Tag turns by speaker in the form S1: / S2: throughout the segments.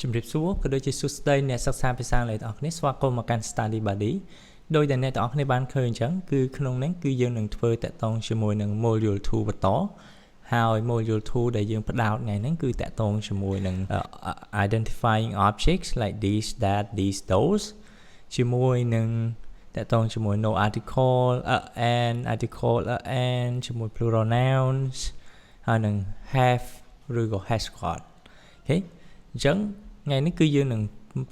S1: ជំរាបសួរក៏ដូចជាសួស្តីអ្នកសិក្សាភាសាអង់គ្លេសទាំងអស់គ្នាស្វាគមន៍មកកាន់ Study Buddy ដោយដែលអ្នកទាំងអស់គ្នាបានឃើញអញ្ចឹងគឺក្នុងនេះគឺយើងនឹងធ្វើតាក់ទងជាមួយនឹង Module 2 បន្តហើយ Module 2 ដែលយើងផ្ដោតថ្ងៃនេះគឺតាក់ទងជាមួយនឹង identifying objects like these that these those ជាមួយនឹងតាក់ទងជាមួយ no article an article and ជាមួយ plural nouns ហើយនឹង have ឬក៏ has got អូខេអញ្ចឹងថ្ងៃនេះគឺយើងនឹង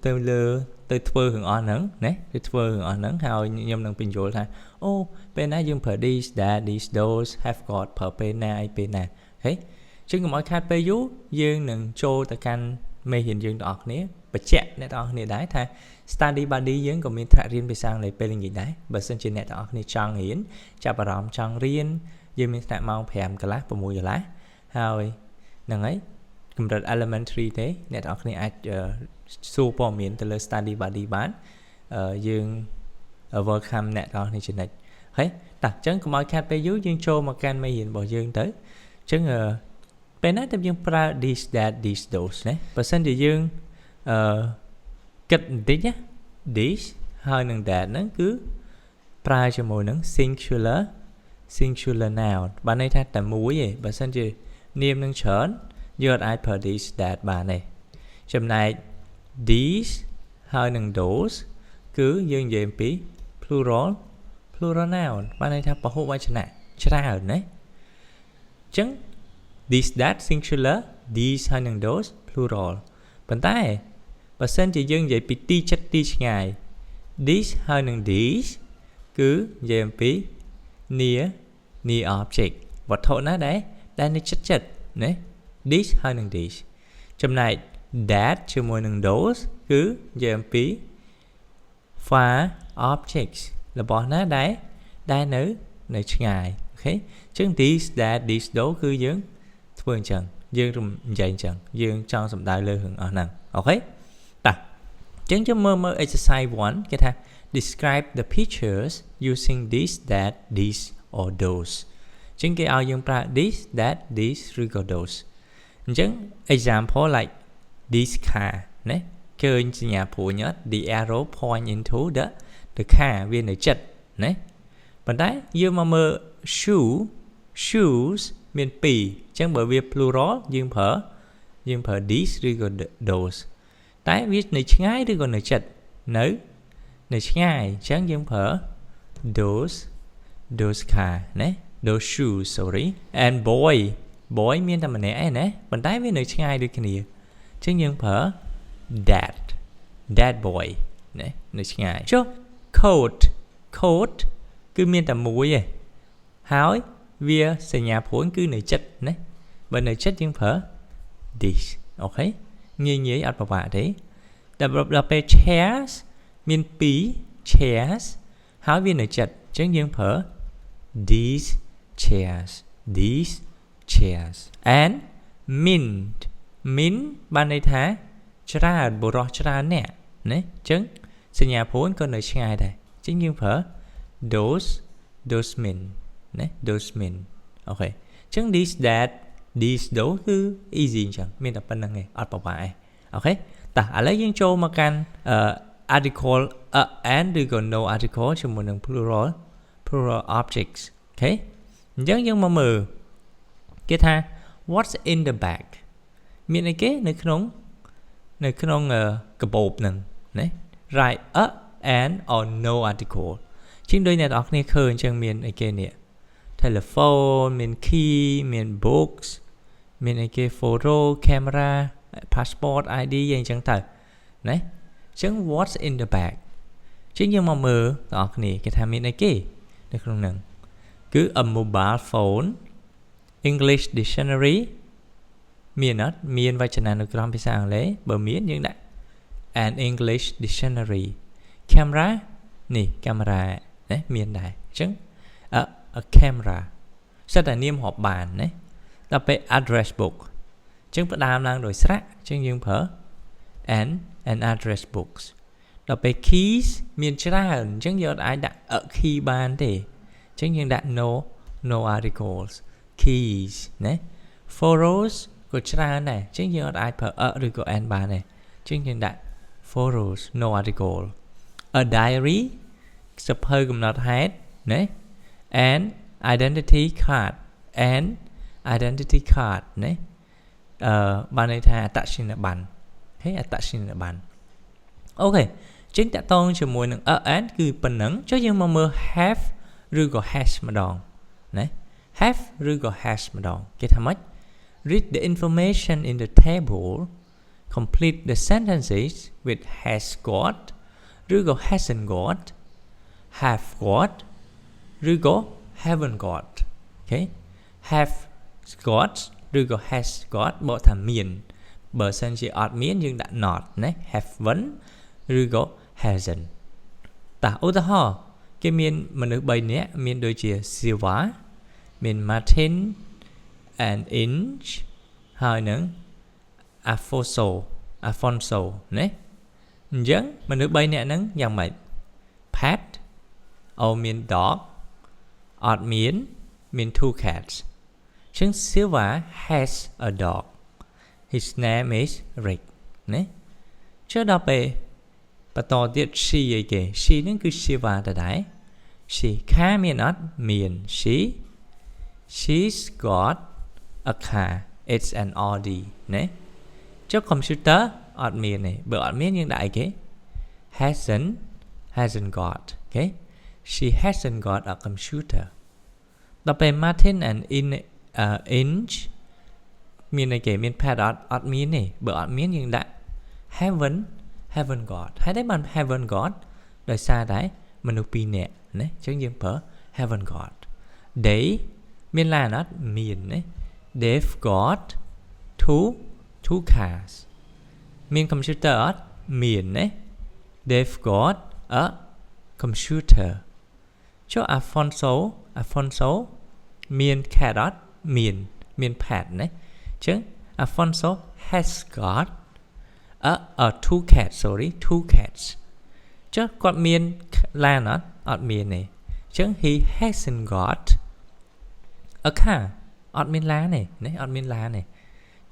S1: ទៅលើទៅធ្វើរឿងអស់ហ្នឹងណាទៅធ្វើរឿងអស់ហ្នឹងហើយខ្ញុំនឹងបញ្យល់ថាអូពេលណាយើងប្រើ these that these those have got ប្រើពេលណាអីពេលណាអូខេអញ្ចឹងកុំឲ្យខាតពេលយូរយើងនឹងចូលទៅកាន់មេរៀនយើងទាំងអស់គ្នាបញ្ជាក់អ្នកទាំងអស់គ្នាដែរថា Study Buddy យើងក៏មានថ្នាក់រៀនភាសាអង់គ្លេសពេលល្ងាចដែរបើសិនជាអ្នកទាំងអស់គ្នាចង់រៀនចាប់អារម្មណ៍ចង់រៀនយើងមានថ្នាក់ម៉ោង5កន្លះ6កន្លះហើយហ្នឹងហើយកម្រិត elementary ទេអ្នកទាំងអស់គ្នាអាចសួរព័ត៌មានទៅលើ Study Buddy បានយើង welcome អ្នកទាំងអស់គ្នាជានិច្ចហើយតោះអញ្ចឹងកុំឲ្យខាតពេលយូរយើងចូលមកកាន់មេរៀនរបស់យើងទៅអញ្ចឹងពេលណាតែយើងប្រើ these that these those ណាបើសិនជាយើងគិតបន្តិចណា these ហើយនឹង that ហ្នឹងគឺប្រើជាមួយនឹង singular noun បានន័យថាតែមួយទេបើសិនជានាមនឹងច្រើនយើងអាចប្រើ these that បានទេចំណែក these ហើយនឹង those គឺយើងនិយាយអំពី plural noun បានន័យថាពហុវចនៈច្រើនណាអញ្ចឹង these that singular these ហើយនឹង those plural ប៉ុន្តែបើសិនជាយើងនិយាយពីទីជិតទីឆ្ងាយ these ហើយនឹង these គឺនិយាយអំពី near object វត្ថុណាដែលនៅជិតណា these ហើយនឹង these ចំណែក that ជាមួយនឹង those គឺនិយាយអំពី far objects របស់ណាដែលនៅឆ្ងាយអូខេអញ្ចឹង these that these those គឺយើងធ្វើអញ្ចឹងយើងនិយាយអញ្ចឹងយើងចង់សម្ដៅលើរឿងអស់ហ្នឹងអូខេតោះអញ្ចឹងយើងមើល exercise 1គេថា describe the pictures using these that these or those អញ្ចឹងគេឲ្យយើងប្រើ these that these ឬក៏ those អញ្ចឹង example like this car ណាឃើញសញ្ញាព្រួញអត់ the arrow point into the car វានៅចិត្តណាប៉ុន្តែយើងមកមើល shoes មាន2អញ្ចឹងបើវា plural យើងប្រើ these ឬក៏ those តែវានៅឆ្ងាយឬក៏នៅចិត្តនៅឆ្ងាយអញ្ចឹងយើងប្រើ those car ណា those shoes sorry and boy មានតែម្នាក់ឯណាប៉ុន្តែវានៅឆ្ងាយដូចគ្នាអញ្ចឹងយើងប្រើ that boy ណានៅឆ្ងាយចុះ coat គឺមានតែមួយឯងហើយវាសញ្ញាព្រួញគឺនៅចិត្តណាបើនៅចិត្តយើងប្រើ this អូខេងាយអត់ពិបាកទេតែដល់ពេល chairs មាន2 chairs ហើយវានៅចិត្តអញ្ចឹងយើងប្រើ these chairs and mint បានន័យថាច្រើនបុរសច្រើនអ្នកណាអញ្ចឹងសញ្ញាព្រួញក៏នៅឆ្ងាយដែរអញ្ចឹងយើងប្រើ those men ណា those men អូខេអញ្ចឹង these that these those គឺ easy អញ្ចឹងមានតែប៉ុណ្្នឹងឯងអត់ពិបាកឯងអូខេតោះឥឡូវយើងចូលមកកាន់ article and ឬក៏ no article ជាមួយនឹង plural objects អូខេអញ្ចឹងយើងមកមើលគេថា what's in the bag មានអីគេនៅក្នុងកាបូបហ្នឹងណា write and or no article ជាងដូចអ្នកនរគ្នាឃើញអញ្ចឹងមានអីគេនេះ telephone មាន key មាន books មានអីគេ photo camera passport ID អីចឹងទៅណាអញ្ចឹង what's in the bag ជាងយើងមកមើលបងប្អូនគ្នាគេថាមានអីគេនៅក្នុងហ្នឹងគឺ a mobile phone English dictionary មានអត់មានវចនានុក្រមភាសាអង់គ្លេសបើមានយើងដាក់ an English dictionary camera នេះ camera ណាមានដែរអញ្ចឹង a camera សិតតែនាមរាប់បានណាដល់ពេល address book អញ្ចឹងផ្ដើមឡើងដោយស្រៈអញ្ចឹងយើងប្រើ an address books ដល់ពេល keys មានច្រើនអញ្ចឹងយើងអាចដាក់ a key បានទេអញ្ចឹងយើងដាក់ no articles keys ណា photos ក៏ច្រើនដែរអញ្ចឹងយើងអាចប្រើ ឬក៏ n បានដែរអ chương trình đặt photos no article a diary សភៅកំណត់ហេតុណា and identity card and identity card ណាបានន័យថាអត្តសញ្ញាណប័ណ្ណអូខេអត្តសញ្ញាណប័ណ្ណអូខេចេញតាក់ទងជាមួយនឹង and គឺប៉ុណ្ណឹងចុះយើងមកមើល have ឬក៏ has ម្ដងណា have ឬក៏ has ម្ដងគេថាម៉េច read the information in the table complete the sentences with has got ឬក៏ hasn't got have got ឬក៏ haven't got អូខេ have got ឬក៏ has got បកថាមានបើសិនជាអត់មានយើងដាក់ not ណា haven't ឬក៏ hasn't តោះឧទាហរណ៍គេមានមនុស្ស3នាក់មានដូចជា Silva មាន Martin and Inch ហើយនឹង Afonso ណាអញ្ចឹងមនុស្ស3នាក់ហ្នឹងយ៉ាងម៉េច Pat មាន dog អត់មាន 2 cats អញ្ចឹង Silva has a dog his name is Rick ណាចុះដល់ពេលបន្តទៀត she អីគេ she ហ្នឹងគឺ Silva ដដែល she ខាមានអត់មាន she's got a car it's an Audi ណាចុះ computer អត់មានទេបើអត់មានយើងដាក់អីគេ hasn't got okay she hasn't got a computer ដល់ពេល Martin and Inch មានអីគេមាន pad អត់មានទេបើអត់មានយើងដាក់ haven't got ហើយតែបាន haven't got ដោយសារតែមនុស្ស2នាក់ណាអញ្ចឹងយើងប្រើ haven't got they មានឡានអត់មានណា they've got two cars មាន computer អត់មានណា they've got a computer ចុះ Afonso មាន cat អត់មាន pet ណាអញ្ចឹង Afonso has got two cats ចុះគាត់មានឡានអត់មានទេអញ្ចឹង he hasn't got a car អត់មានឡានទេណាអត់មានឡានទេ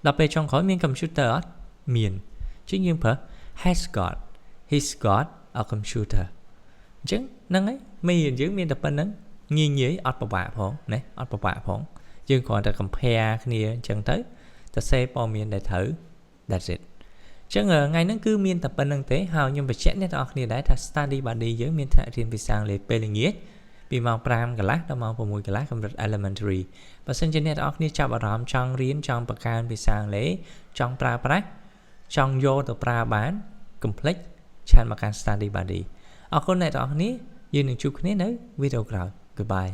S1: ដល់ពេលចុងក្រោយមាន computer អត់មានអញ្ចឹងយើងប្រើ he's got a computer អញ្ចឹងហ្នឹងហើយមានយើងមានតែប៉ុណ្្នឹងងាយអត់ពិបាកផងណាអត់ពិបាកផងយើងគ្រាន់តែ compare គ្នាអញ្ចឹងទៅសរសេរព័ត៌មានដែលត្រូវ that's it អញ្ចឹងថ្ងៃហ្នឹងគឺមានតែប៉ុណ្្នឹងទេហើយខ្ញុំបញ្ជាក់អ្នកទាំងអស់គ្នាដែរថា study buddy យើងមានថ្នាក់រៀនភាសាអង់គ្លេសពេលល្ងាចពីម៉ោង 5 កន្លះដល់ម៉ោង 6 កន្លះកម្រិត elementary បើសិនជាអ្នកទាំងអស់គ្នាចាប់អារម្មណ៍ចង់រៀនចង់បង្កើនភាសាអង់គ្លេសចង់ប្រើប្រាស់ចង់យកទៅប្រើបានកុំភ្លេចឆានមកកាន់ study buddy អរគុណអ្នកទាំងអស់គ្នាយើងនឹងជួបគ្នានៅវីដេអូក្រោយ goodbye